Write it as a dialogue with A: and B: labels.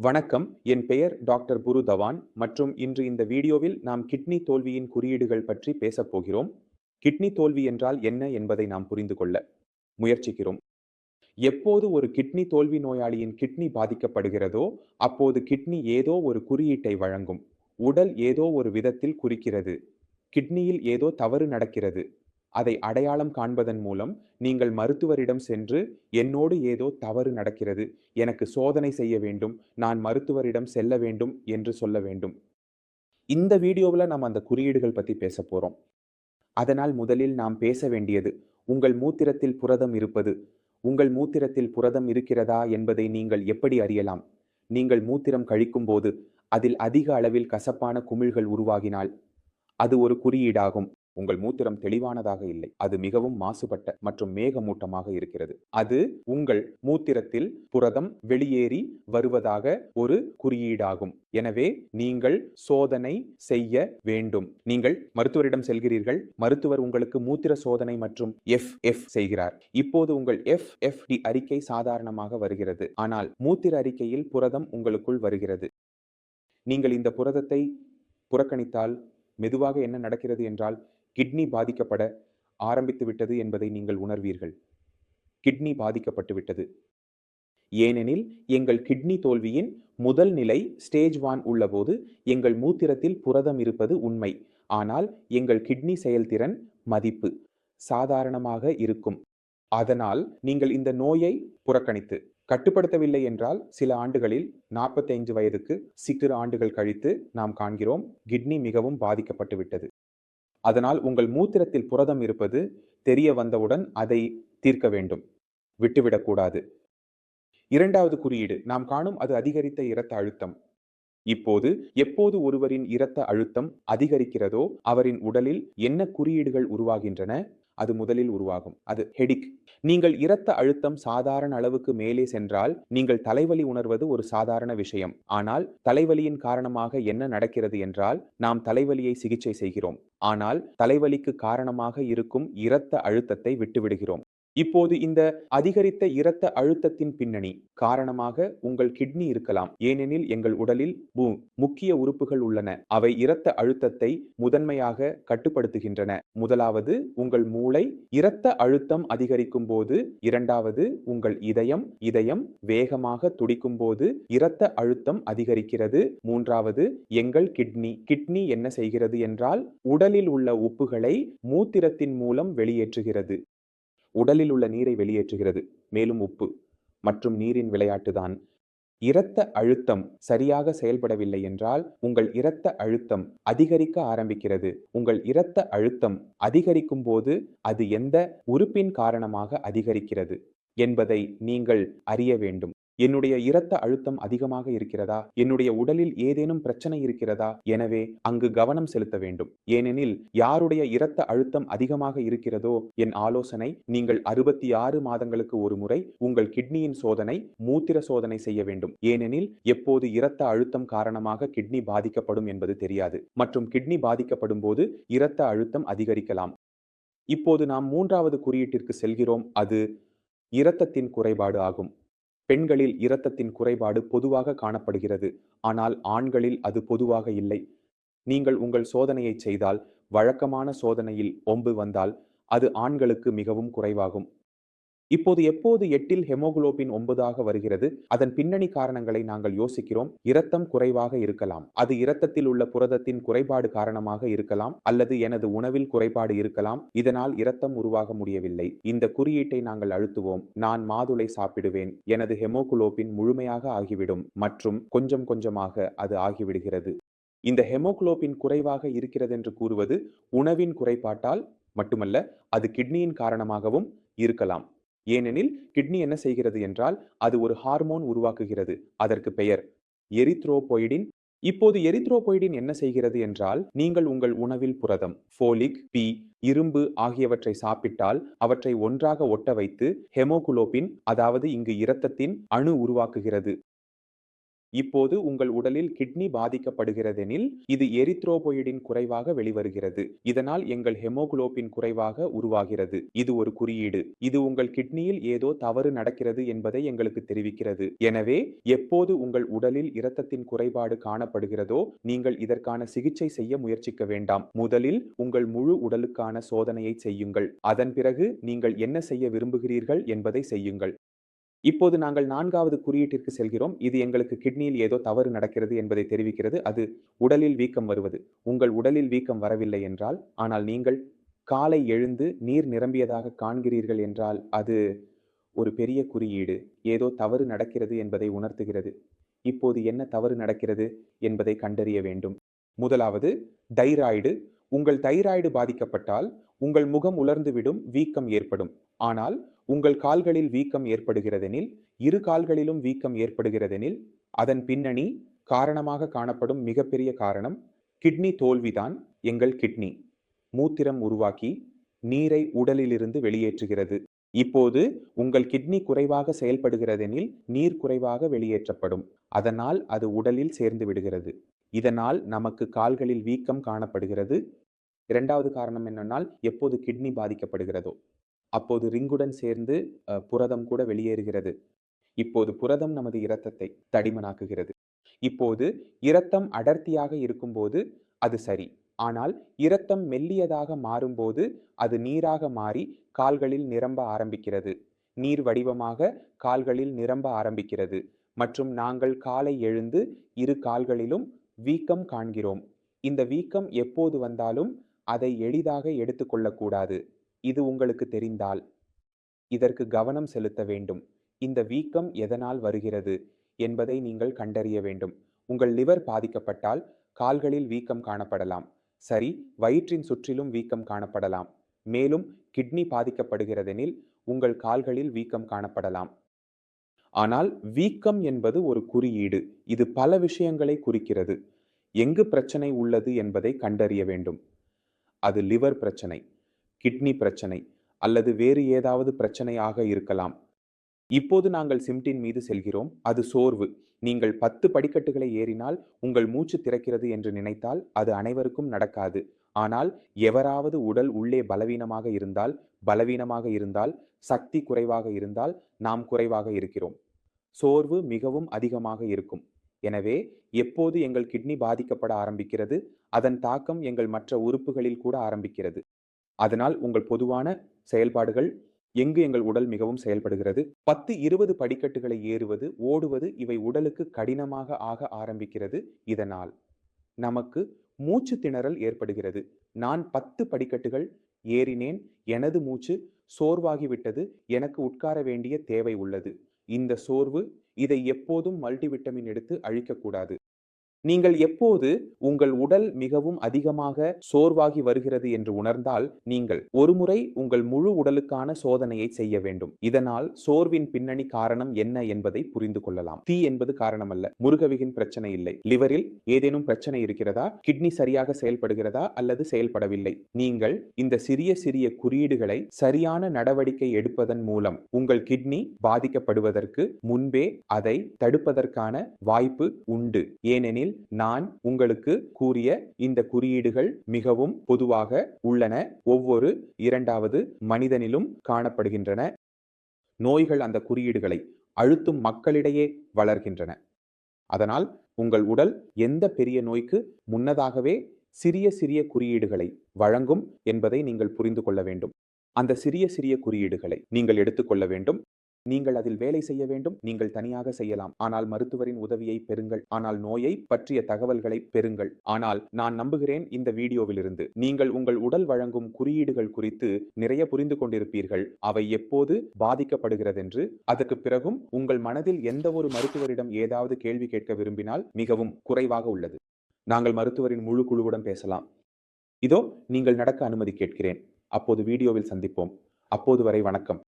A: வணக்கம். என் பெயர் டாக்டர் புரு தவான் மற்றும் இன்று இந்த வீடியோவில் நாம் கிட்னி தோல்வியின் குறியீடுகள் பற்றி பேசப் போகிறோம். கிட்னி தோல்வி என்றால் என்ன என்பதை நாம் புரிந்து கொள்ள முயற்சிக்கிறோம். எப்போது ஒரு கிட்னி தோல்வி நோயாளியின் கிட்னி பாதிக்கப்படுகிறதோ, அப்போது கிட்னி ஏதோ ஒரு குறியீட்டை வழங்கும். உடல் ஏதோ ஒரு விதத்தில் குறிக்கிறது. கிட்னியில் ஏதோ தவறு நடக்கிறது. அதை அடையாளம் காண்பதன் மூலம் நீங்கள் மருத்துவரிடம் சென்று, என்னோடு ஏதோ தவறு நடக்கிறது, எனக்கு சோதனை செய்ய வேண்டும், நான் மருத்துவரிடம் செல்ல வேண்டும் என்று சொல்ல வேண்டும். இந்த வீடியோவில் நாம் அந்த குறியீடுகள் பற்றி பேச போறோம். அதனால் முதலில் நாம் பேச வேண்டியது, உங்கள் மூத்திரத்தில் புரதம் இருப்பது. உங்கள் மூத்திரத்தில் புரதம் இருக்கிறதா என்பதை நீங்கள் எப்படி அறியலாம்? நீங்கள் மூத்திரம் கழிக்கும் போது அதில் அதிக அளவில் கசப்பான குமிழ்கள் உருவாகினால் அது ஒரு குறியீடாகும். உங்கள் மூத்திரம் தெளிவானதாக இல்லை. அது மிகவும் மாசுபட்ட மற்றும் மேகமூட்டமாக இருக்கிறது. அது உங்கள் மூத்திரத்தில் புரதம் வெளியேறி வருவதாக ஒரு குறியீடாகும். எனவே நீங்கள் சோதனை செய்ய வேண்டும். நீங்கள் மருத்துவரிடம் செல்கிறீர்கள். மருத்துவர் உங்களுக்கு மூத்திர சோதனை மற்றும் FF செய்கிறார். இப்போது உங்கள் FFD அறிக்கை சாதாரணமாக வருகிறது. ஆனால் மூத்திர அறிக்கையில் புரதம் உங்களுக்குள் வருகிறது. நீங்கள் இந்த புரதத்தை புறக்கணித்தால் மெதுவாக என்ன நடக்கிறது என்றால், கிட்னி பாதிக்கப்பட ஆரம்பித்து விட்டது என்பதை நீங்கள் உணர்வீர்கள். கிட்னி பாதிக்கப்பட்டு விட்டது. ஏனெனில் எங்கள் கிட்னி தோல்வியின் முதல் நிலை ஸ்டேஜ் 1 உள்ளபோது எங்கள் மூத்திரத்தில் புரதம் இருப்பது உண்மை. ஆனால் எங்கள் கிட்னி செயல்திறன் மதிப்பு சாதாரணமாக இருக்கும். அதனால் நீங்கள் இந்த நோயை புறக்கணித்து கட்டுப்படுத்தவில்லை என்றால் சில ஆண்டுகளில் 45 வயதுக்கு சிறு ஆண்டுகள் கழித்து நாம் காண்கிறோம் கிட்னி மிகவும் பாதிக்கப்பட்டு விட்டது. அதனால் உங்கள் மூத்திரத்தில் புரதம் இருப்பது தெரிய வந்தவுடன் அதை தீர்க்க வேண்டும், விட்டுவிடக்கூடாது. இரண்டாவது குறியீடு நாம் காணும் அது அதிகரித்த இரத்த அழுத்தம். இப்போது எப்போது ஒருவரின் இரத்த அழுத்தம் அதிகரிக்கிறதோ அவரின் உடலில் என்ன குறியீடுகள் உருவாகின்றன? அது முதலில் உருவாகும். அது ஹெடிக். நீங்கள் இரத்த அழுத்தம் சாதாரண அளவுக்கு மேலே சென்றால் நீங்கள் தலைவலி உணர்வது ஒரு சாதாரண விஷயம். ஆனால் தலைவலியின் காரணமாக என்ன நடக்கிறது என்றால், நாம் தலைவலியை சிகிச்சை செய்கிறோம். ஆனால் தலைவலிக்கு காரணமாக இருக்கும் இரத்த அழுத்தத்தை விட்டுவிடுகிறோம். இப்போது இந்த அதிகரித்த இரத்த அழுத்தத்தின் பின்னணி காரணமாக உங்கள் கிட்னி இருக்கலாம். ஏனெனில் எங்கள் உடலில் முக்கிய உறுப்புகள் உள்ளன. அவை இரத்த அழுத்தத்தை முதன்மையாக கட்டுப்படுத்துகின்றன. முதலாவது உங்கள் மூளை. இரத்த அழுத்தம் அதிகரிக்கும் போது இரண்டாவது உங்கள் இதயம் வேகமாக துடிக்கும் போது இரத்த அழுத்தம் அதிகரிக்கிறது. மூன்றாவது எங்கள் கிட்னி என்ன செய்கிறது என்றால், உடலில் உள்ள உப்புகளை மூத்திரத்தின் மூலம் வெளியேற்றுகிறது. உடலில் உள்ள நீரை வெளியேற்றுகிறது. மேலும் உப்பு மற்றும் நீரின் விளையாட்டுதான். இரத்த அழுத்தம் சரியாக செயல்படவில்லை என்றால் உங்கள் இரத்த அழுத்தம் அதிகரிக்க ஆரம்பிக்கிறது. உங்கள் இரத்த அழுத்தம் அதிகரிக்கும் போது அது எந்த உறுப்பின் காரணமாக அதிகரிக்கிறது என்பதை நீங்கள் அறிய வேண்டும். என்னுடைய இரத்த அழுத்தம் அதிகமாக இருக்கிறதா? என்னுடைய உடலில் ஏதேனும் பிரச்சனை இருக்கிறதா? எனவே அங்கு கவனம் செலுத்த வேண்டும். ஏனெனில் யாருடைய இரத்த அழுத்தம் அதிகமாக இருக்கிறதோ, என் ஆலோசனை, நீங்கள் 66 மாதங்களுக்கு ஒரு முறை உங்கள் கிட்னியின் சோதனை, மூத்திர சோதனை செய்ய வேண்டும். ஏனெனில் எப்போது இரத்த அழுத்தம் காரணமாக கிட்னி பாதிக்கப்படும் என்பது தெரியாது. மற்றும் கிட்னி பாதிக்கப்படும் போது இரத்த அழுத்தம் அதிகரிக்கலாம். இப்போது நாம் மூன்றாவது குறியீட்டிற்கு செல்கிறோம். அது இரத்தத்தின் குறைபாடு ஆகும். பெண்களில் இரத்தத்தின் குறைபாடு பொதுவாக காணப்படுகிறது. ஆனால் ஆண்களில் அது பொதுவாக இல்லை. நீங்கள் உங்கள் சோதனையை செய்தால், வழக்கமான சோதனையில் 9 வந்தால் அது ஆண்களுக்கு மிகவும் குறைவாகும். இப்போது எப்போது 8இல் ஹெமோகுளோபின் 9ஆக வருகிறது? அதன் பின்னணி காரணங்களை நாங்கள் யோசிக்கிறோம். இரத்தம் குறைவாக இருக்கலாம். அது இரத்தத்தில் உள்ள புரதத்தின் குறைபாடு காரணமாக இருக்கலாம், அல்லது எனது உணவில் குறைபாடு இருக்கலாம். இதனால் இரத்தம் உருவாக முடியவில்லை. இந்த குறியீட்டை நாங்கள் அழுத்துவோம். நான் மாதுளை சாப்பிடுவேன். எனது ஹெமோகுளோபின் முழுமையாக ஆகிவிடும் மற்றும் கொஞ்சம் கொஞ்சமாக அது ஆகிவிடுகிறது. இந்த ஹெமோகுளோபின் குறைவாக இருக்கிறது என்று கூறுவது உணவின் குறைபாட்டால் மட்டுமல்ல, அது கிட்னியின் காரணமாகவும் இருக்கலாம். ஏனெனில் கிட்னி என்ன செய்கிறது என்றால், அது ஒரு ஹார்மோன் உருவாக்குகிறது. அதற்கு பெயர் எரித்ரோபொய்டின். இப்போது எரித்ரோபொய்டின் என்ன செய்கிறது என்றால், நீங்கள் உங்கள் உணவில் புரதம், ஃபோலிக், பி, இரும்பு ஆகியவற்றை சாப்பிட்டால் அவற்றை ஒன்றாக ஒட்ட வைத்து ஹெமோகுளோபின், அதாவது இங்கு இரத்தத்தின் அணு உருவாக்குகிறது. இப்போது உங்கள் உடலில் கிட்னி பாதிக்கப்படுகிறதெனில் இது எரித்ரோபொய்டின் குறைவாக வெளிவருகிறது. இதனால் எங்கள் ஹெமோகுளோபின் குறைவாக உருவாகிறது. இது ஒரு குறியீடு. இது உங்கள் கிட்னியில் ஏதோ தவறு நடக்கிறது என்பதை எங்களுக்கு தெரிவிக்கிறது. எனவே எப்போது உங்கள் உடலில் இரத்தத்தின் குறைபாடு காணப்படுகிறதோ நீங்கள் இதற்கான சிகிச்சை செய்ய முயற்சிக்க வேண்டாம். முதலில் உங்கள் முழு உடலுக்கான சோதனையை செய்யுங்கள். அதன் பிறகு நீங்கள் என்ன செய்ய விரும்புகிறீர்கள் என்பதை செய்யுங்கள். இப்போது நாங்கள் 4வது குறியீட்டிற்கு செல்கிறோம். இது எங்களுக்கு கிட்னியில் ஏதோ தவறு நடக்கிறது என்பதை தெரிவிக்கிறது. அது உடலில் வீக்கம் வருவது. உங்கள் உடலில் வீக்கம் வரவில்லை என்றால், ஆனால் நீங்கள் காலை எழுந்து நீர் நிரம்பியதாக காண்கிறீர்கள் என்றால், அது ஒரு பெரிய குறியீடு. ஏதோ தவறு நடக்கிறது என்பதை உணர்த்துகிறது. இப்போது என்ன தவறு நடக்கிறது என்பதை கண்டறிய வேண்டும். முதலாவது தைராய்டு. உங்கள் தைராய்டு பாதிக்கப்பட்டால் உங்கள் முகம் உலர்ந்துவிடும், வீக்கம் ஏற்படும். ஆனால் உங்கள் கால்களில் வீக்கம் ஏற்படுகிறதெனில், இரு கால்களிலும் வீக்கம் ஏற்படுகிறதெனில், அதன் பின்னணி காரணமாக காணப்படும் மிகப்பெரிய காரணம் கிட்னி தோல்விதான். எங்கள் கிட்னி மூத்திரம் உருவாக்கி நீரை உடலிலிருந்து வெளியேற்றுகிறது. இப்போது உங்கள் கிட்னி குறைவாக செயல்படுகிறதெனில் நீர் குறைவாக வெளியேற்றப்படும். அதனால் அது உடலில் சேர்ந்து விடுகிறது. இதனால் நமக்கு கால்களில் வீக்கம் காணப்படுகிறது. 2வது காரணம் என்னென்னால், எப்போது கிட்னி பாதிக்கப்படுகிறதோ அப்போது ரிங்குடன் சேர்ந்து புரதம் கூட வெளியேறுகிறது. இப்போது புரதம் நமது இரத்தத்தை தடிமனாக்குகிறது. இப்போது இரத்தம் அடர்த்தியாக இருக்கும்போது அது சரி. ஆனால் இரத்தம் மெல்லியதாக மாறும்போது அது நீராக மாறி கால்களில் நிரம்ப ஆரம்பிக்கிறது. நீர் வடிவமாக கால்களில் நிரம்ப ஆரம்பிக்கிறது. மற்றும் நாங்கள் காலை எழுந்து இரு கால்களிலும் வீக்கம் காண்கிறோம். இந்த வீக்கம் எப்போது வந்தாலும் அதை எளிதாக எடுத்துக்கொள்ளக்கூடாது. இது உங்களுக்கு தெரிந்தால் இதற்கு கவனம் செலுத்த வேண்டும். இந்த வீக்கம் எதனால் வருகிறது என்பதை நீங்கள் கண்டறிய வேண்டும். உங்கள் லிவர் பாதிக்கப்பட்டால் கால்களில் வீக்கம் காணப்படலாம். சரி, வயிற்றின் சுற்றிலும் வீக்கம் காணப்படலாம். மேலும் கிட்னி பாதிக்கப்படுகிறதெனில் உங்கள் கால்களில் வீக்கம் காணப்படலாம். ஆனால் வீக்கம் என்பது ஒரு குறியீடு. இது பல விஷயங்களை குறிக்கிறது. எங்கு பிரச்சனை உள்ளது என்பதை கண்டறிய வேண்டும். அது லிவர் பிரச்சனை, கிட்னி பிரச்சனை அல்லது வேறு ஏதாவது பிரச்சனையாக இருக்கலாம். இப்போது நாங்கள் சிம்ப்டின் மீது செல்கிறோம். அது சோர்வு. நீங்கள் 10 படிக்கட்டுகளை ஏறினால் உங்கள் மூச்சு திறக்கிறது என்று நினைத்தால் அது அனைவருக்கும் நடக்காது. ஆனால் எவராவது உடல் உள்ளே பலவீனமாக இருந்தால், சக்தி குறைவாக இருந்தால் நாம் குறைவாக இருக்கிறோம். சோர்வு மிகவும் அதிகமாக இருக்கும். எனவே எப்போது எங்கள் கிட்னி பாதிக்கப்பட ஆரம்பிக்கிறது, அதன் தாக்கம் எங்கள் மற்ற உறுப்புகளில் கூட ஆரம்பிக்கிறது. அதனால் உங்கள் பொதுவான செயல்பாடுகள் எங்கு எங்கள் உடல் மிகவும் செயல்படுகிறது. 10-20 படிக்கட்டுகளை ஏறுவது, ஓடுவது இவை உடலுக்கு கடினமாக ஆக ஆரம்பிக்கிறது. இதனால் நமக்கு மூச்சு திணறல் ஏற்படுகிறது. நான் 10 படிக்கட்டுகள் ஏறினேன், எனது மூச்சு சோர்வாகிவிட்டது, எனக்கு உட்கார வேண்டிய தேவை உள்ளது. இந்த சோர்வு இதை எப்போதும் மல்டிவிட்டமின் எடுத்து அழிக்கக்கூடாது. நீங்கள் எப்போது உங்கள் உடல் மிகவும் அதிகமாக சோர்வாகி வருகிறது என்று உணர்ந்தால் நீங்கள் ஒருமுறை உங்கள் முழு உடலுக்கான சோதனையை செய்ய வேண்டும். இதனால் சோர்வின் பின்னணி காரணம் என்ன என்பதை புரிந்து கொள்ளலாம். தீ என்பது காரணமல்ல. முருகவிகின் பிரச்சனை இல்லை. லிவரில் ஏதேனும் பிரச்சனை இருக்கிறதா, கிட்னி சரியாக செயல்படுகிறதா அல்லது செயல்படவில்லை. நீங்கள் இந்த சிறிய சிறிய குறியீடுகளை சரியான நடவடிக்கை எடுப்பதன் மூலம் உங்கள் கிட்னி பாதிக்கப்படுவதற்கு முன்பே அதை தடுப்பதற்கான வாய்ப்பு உண்டு. ஏனெனில் நான் உங்களுக்கு கூறிய இந்த குறியீடுகள் மிகவும் பொதுவாக உள்ளன. ஒவ்வொரு 2வது மனிதனிலும் காணப்படுகின்றன. நோய்கள் அந்த குறியீடுகளை அழுத்தும் மக்களிடையே வளர்கின்றன. அதனால் உங்கள் உடல் எந்த பெரிய நோய்க்கு முன்னதாகவே சிறிய சிறிய குறியீடுகளை வழங்கும் என்பதை நீங்கள் புரிந்து கொள்ள வேண்டும். அந்த சிறிய சிறிய குறியீடுகளை நீங்கள் எடுத்துக்கொள்ள வேண்டும். நீங்கள் அதில் வேலை செய்ய வேண்டும். நீங்கள் தனியாக செய்யலாம். ஆனால் மருத்துவரின் உதவியை பெறுங்கள். ஆனால் நோயை பற்றிய தகவல்களை பெறுங்கள். ஆனால் நான் நம்புகிறேன் இந்த வீடியோவிலிருந்து நீங்கள் உங்கள் உடல் வழங்கும் குறியீடுகள் குறித்து நிறைய புரிந்து கொண்டிருப்பீர்கள். அவை எப்போது பாதிக்கப்படுகிறதென்று. அதற்கு பிறகும் உங்கள் மனதில் எந்த ஒரு மருத்துவரிடம் ஏதாவது கேள்வி கேட்க விரும்பினால் மிகவும் குறைவாக உள்ளது. நாங்கள் மருத்துவரின் முழு குழுவுடன் பேசலாம். இதோ நீங்கள் நடக்க அனுமதி கேட்கிறேன். அப்போது வீடியோவில் சந்திப்போம். அப்போது வரை வணக்கம்.